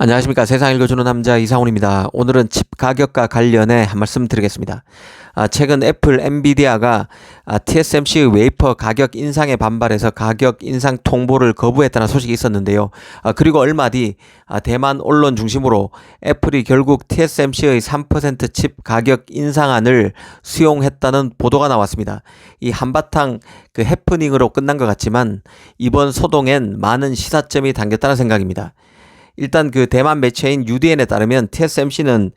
안녕하십니까. 세상 읽어주는 남자 이상훈입니다. 오늘은 칩 가격과 관련해 한 말씀 드리겠습니다. 최근 애플, 엔비디아가 TSMC 웨이퍼 가격 인상에 반발해서 가격 인상 통보를 거부했다는 소식이 있었는데요. 그리고 얼마 뒤 대만 언론 중심으로 애플이 결국 TSMC의 3% 칩 가격 인상안을 수용했다는 보도가 나왔습니다. 이 한바탕 해프닝으로 끝난 것 같지만 이번 소동엔 많은 시사점이 담겼다는 생각입니다. 일단 대만 매체인 UDN에 따르면 TSMC는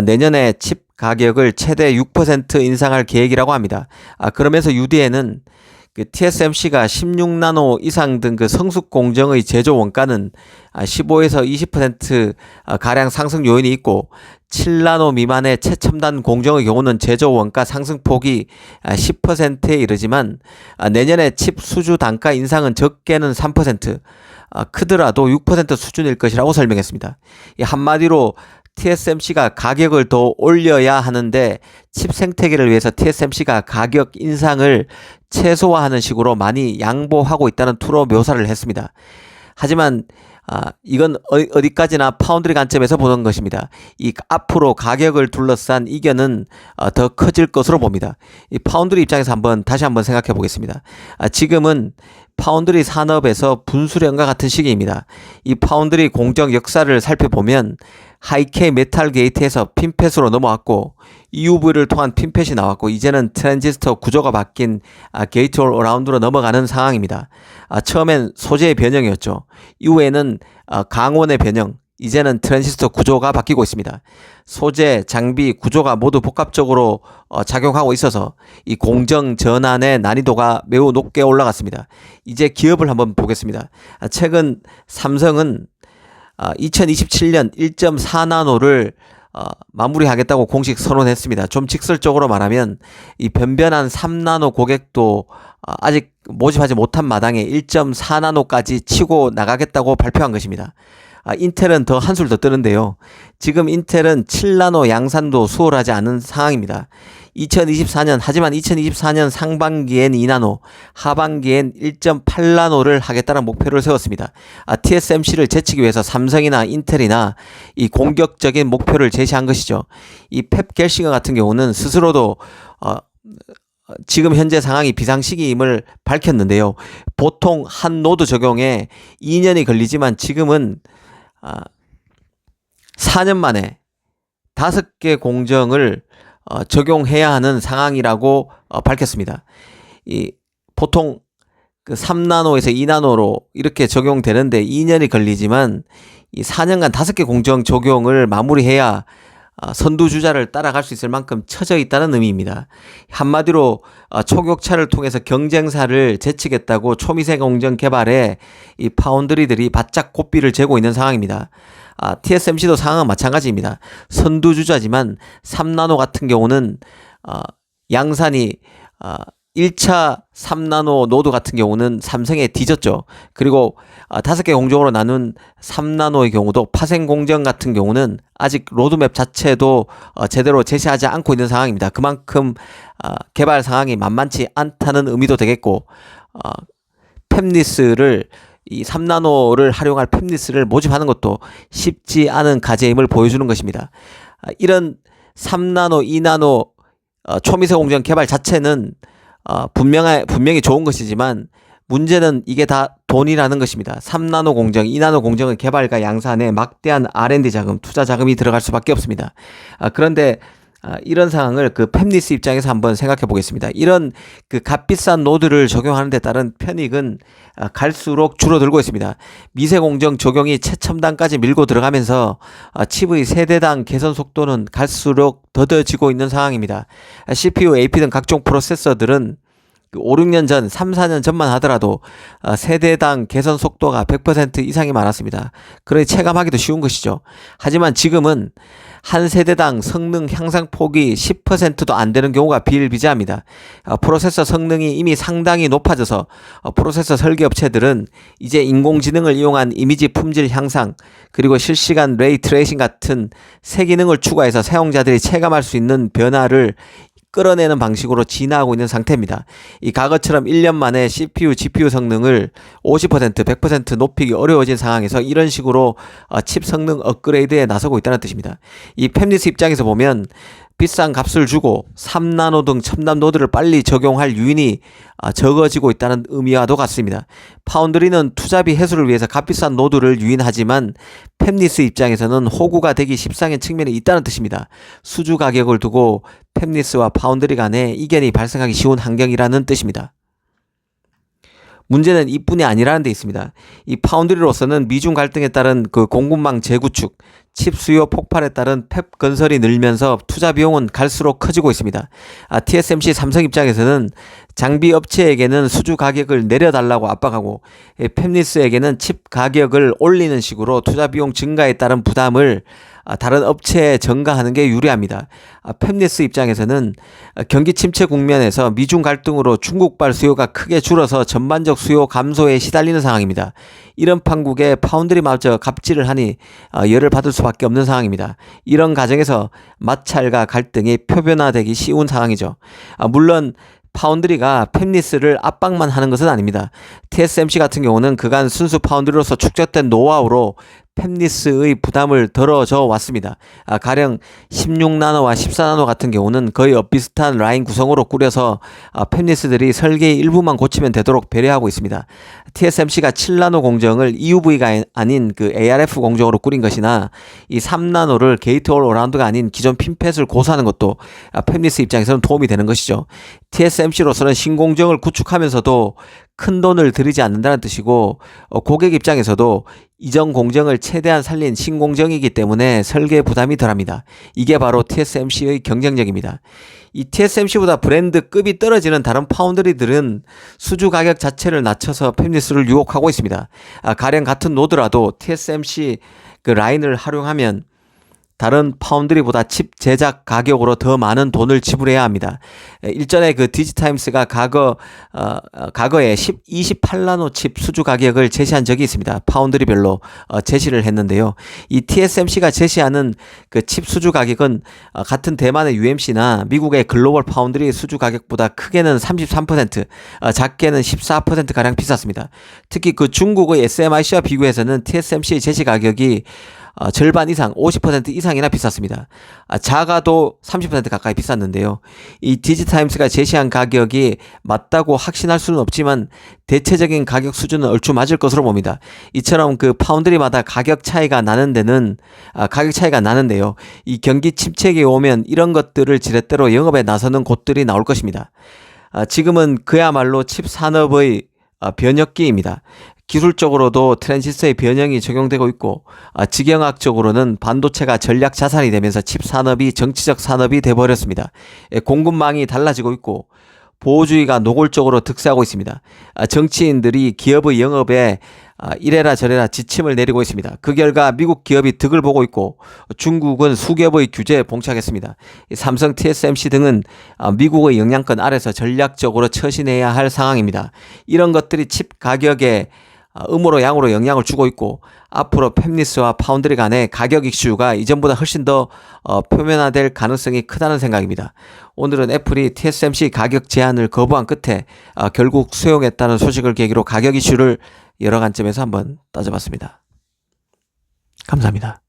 내년에 칩 가격을 최대 6% 인상할 계획이라고 합니다. 그러면서 UDN은 TSMC가 16나노 이상 등 성숙 공정의 제조 원가는 15에서 20% 가량 상승 요인이 있고 7나노 미만의 최첨단 공정의 경우는 제조 원가 상승폭이 10%에 이르지만 내년에 칩 수주 단가 인상은 적게는 3%, 크더라도 6% 수준일 것이라고 설명했습니다. 한마디로 TSMC가 가격을 더 올려야 하는데 칩 생태계를 위해서 TSMC가 가격 인상을 최소화하는 식으로 많이 양보하고 있다는 투로 묘사를 했습니다. 하지만 이건 어디까지나 파운드리 관점에서 보는 것입니다. 이 앞으로 가격을 둘러싼 이견은 더 커질 것으로 봅니다. 이 파운드리 입장에서 다시 한번 생각해 보겠습니다. 지금은 파운드리 산업에서 분수령과 같은 시기입니다. 이 파운드리 공정 역사를 살펴보면 하이케이 메탈 게이트에서 핀펫으로 넘어왔고 EUV를 통한 핀펫이 나왔고 이제는 트랜지스터 구조가 바뀐 게이트 올 어라운드로 넘어가는 상황입니다. 처음엔 소재의 변형이었죠. 이후에는 강원의 변형, 이제는 트랜지스터 구조가 바뀌고 있습니다. 소재, 장비, 구조가 모두 복합적으로 작용하고 있어서 이 공정 전환의 난이도가 매우 높게 올라갔습니다. 이제 기업을 한번 보겠습니다. 최근 삼성은 2027년 1.4나노를 마무리하겠다고 공식 선언했습니다. 좀 직설적으로 말하면 이 변변한 3나노 고객도 아직 모집하지 못한 마당에 1.4나노까지 치고 나가겠다고 발표한 것입니다. 인텔은 더 한술 더 뜨는데요. 지금 인텔은 7나노 양산도 수월하지 않은 상황입니다. 하지만 2024년 상반기엔 2나노, 하반기엔 1.8나노를 하겠다는 목표를 세웠습니다. TSMC를 제치기 위해서 삼성이나 인텔이나 이 공격적인 목표를 제시한 것이죠. 이 펩 겔싱어 같은 경우는 스스로도 지금 현재 상황이 비상시기임을 밝혔는데요. 보통 한 노드 적용에 2년이 걸리지만 지금은 4년 만에 5개 공정을 적용해야 하는 상황이라고 밝혔습니다. 보통 3나노에서 2나노로 이렇게 적용되는데 2년이 걸리지만 이 4년간 5개 공정 적용을 마무리해야 선두주자를 따라갈 수 있을 만큼 처져 있다는 의미입니다. 한마디로 초격차를 통해서 경쟁사를 제치겠다고 초미세 공정 개발에 이 파운드리들이 바짝 고삐를 재고 있는 상황입니다. TSMC도 상황은 마찬가지입니다. 선두주자지만 3나노 같은 경우는 양산이 1차 3나노 노드 같은 경우는 삼성에 뒤졌죠. 그리고 5개 공정으로 나눈 3나노의 경우도 파생 공정 같은 경우는 아직 로드맵 자체도 제대로 제시하지 않고 있는 상황입니다. 그만큼 개발 상황이 만만치 않다는 의미도 되겠고 팹리스를 이 3나노를 활용할 팹리스를 모집하는 것도 쉽지 않은 과제임을 보여주는 것입니다. 이런 3나노, 2나노 초미세 공정 개발 자체는 분명히 좋은 것이지만 문제는 이게 다 돈이라는 것입니다. 3나노 공정, 2나노 공정의 개발과 양산에 막대한 R&D 자금, 투자 자금이 들어갈 수밖에 없습니다. 그런데 이런 상황을 팹리스 입장에서 한번 생각해 보겠습니다. 이런 값비싼 노드를 적용하는 데 따른 편익은 갈수록 줄어들고 있습니다. 미세 공정 적용이 최첨단까지 밀고 들어가면서 칩의 세대당 개선 속도는 갈수록 더뎌지고 있는 상황입니다. CPU, AP 등 각종 프로세서들은 5, 6년 전, 3, 4년 전만 하더라도 세대당 개선 속도가 100% 이상이 많았습니다. 그러니 체감하기도 쉬운 것이죠. 하지만 지금은 한 세대당 성능 향상폭이 10%도 안 되는 경우가 비일비재합니다. 프로세서 성능이 이미 상당히 높아져서 프로세서 설계업체들은 이제 인공지능을 이용한 이미지 품질 향상 그리고 실시간 레이 트레이싱 같은 새 기능을 추가해서 사용자들이 체감할 수 있는 변화를 끌어내는 방식으로 진화하고 있는 상태입니다. 이 과거처럼 1년 만에 CPU, GPU 성능을 50%, 100% 높이기 어려워진 상황에서 이런 식으로 칩 성능 업그레이드에 나서고 있다는 뜻입니다. 이 팹리스 입장에서 보면 비싼 값을 주고 3나노 등 첨단 노드를 빨리 적용할 유인이 적어지고 있다는 의미와도 같습니다. 파운드리는 투자비 해소를 위해서 값비싼 노드를 유인하지만 팹리스 입장에서는 호구가 되기 십상의 측면이 있다는 뜻입니다. 수주 가격을 두고 팹리스와 파운드리 간에 이견이 발생하기 쉬운 환경이라는 뜻입니다. 문제는 이뿐이 아니라는 데 있습니다. 이 파운드리로서는 미중 갈등에 따른 그 공급망 재구축, 칩 수요 폭발에 따른 팹 건설이 늘면서 투자 비용은 갈수록 커지고 있습니다. TSMC 삼성 입장에서는 장비 업체에게는 수주 가격을 내려달라고 압박하고 팹리스에게는 칩 가격을 올리는 식으로 투자 비용 증가에 따른 부담을 다른 업체에 전가하는 게 유리합니다. 팹리스 입장에서는 경기 침체 국면에서 미중 갈등으로 중국발 수요가 크게 줄어서 전반적 수요 감소에 시달리는 상황입니다. 이런 판국에 파운드리마저 갑질을 하니 열을 받을 수밖에 없는 상황입니다. 이런 과정에서 마찰과 갈등이 표변화되기 쉬운 상황이죠. 물론 파운드리가 팹리스를 압박만 하는 것은 아닙니다. TSMC 같은 경우는 그간 순수 파운드리로서 축적된 노하우로 팹리스의 부담을 덜어져 왔습니다. 가령 16나노와 14나노 같은 경우는 거의 비슷한 라인 구성으로 꾸려서 팹리스들이 설계의 일부만 고치면 되도록 배려하고 있습니다. TSMC가 7나노 공정을 EUV가 아닌 그 ARF 공정으로 꾸린 것이나 이 3나노를 게이트 올 어라운드가 아닌 기존 핀팻을 고수하는 것도 팹리스 입장에서는 도움이 되는 것이죠. TSMC로서는 신공정을 구축하면서도 큰 돈을 들이지 않는다는 뜻이고 고객 입장에서도 이전 공정을 최대한 살린 신공정이기 때문에 설계 부담이 덜합니다. 이게 바로 TSMC의 경쟁력입니다. 이 TSMC보다 브랜드급이 떨어지는 다른 파운드리들은 수주 가격 자체를 낮춰서 팹리스를 유혹하고 있습니다. 가령 같은 노드라도 TSMC 그 라인을 활용하면 다른 파운드리보다 칩 제작 가격으로 더 많은 돈을 지불해야 합니다. 일전에 그 디지타임스가 과거에 28나노 칩 수주 가격을 제시한 적이 있습니다. 파운드리별로 제시를 했는데요. 이 TSMC가 제시하는 그 칩 수주 가격은 같은 대만의 UMC나 미국의 글로벌 파운드리 수주 가격보다 크게는 33%, 작게는 14%가량 비쌌습니다. 특히 그 중국의 SMIC와 비교해서는 TSMC의 제시 가격이 절반 이상 50% 이상이나 비쌌습니다. 작아도 30% 가까이 비쌌는데요. 이 디지타임스가 제시한 가격이 맞다고 확신할 수는 없지만 대체적인 가격 수준은 얼추 맞을 것으로 봅니다. 이처럼 그 파운드리마다 가격 차이가 나는데요. 이 경기 침체기에 오면 이런 것들을 지렛대로 영업에 나서는 곳들이 나올 것입니다. 지금은 그야말로 칩 산업의 변혁기입니다. 기술적으로도 트랜지스터의 변형이 적용되고 있고 지경학적으로는 반도체가 전략 자산이 되면서 칩 산업이 정치적 산업이 돼버렸습니다. 공급망이 달라지고 있고 보호주의가 노골적으로 득세하고 있습니다. 정치인들이 기업의 영업에 이래라 저래라 지침을 내리고 있습니다. 그 결과 미국 기업이 득을 보고 있고 중국은 수기업의 규제에 봉착했습니다. 삼성, TSMC 등은 미국의 영향권 아래서 전략적으로 처신해야 할 상황입니다. 이런 것들이 칩 가격에 음으로 양으로 영향을 주고 있고 앞으로 팹리스와 파운드리 간의 가격 이슈가 이전보다 훨씬 더 표면화될 가능성이 크다는 생각입니다. 오늘은 애플이 TSMC 가격 제한을 거부한 끝에 결국 수용했다는 소식을 계기로 가격 이슈를 여러 관점에서 한번 따져봤습니다. 감사합니다.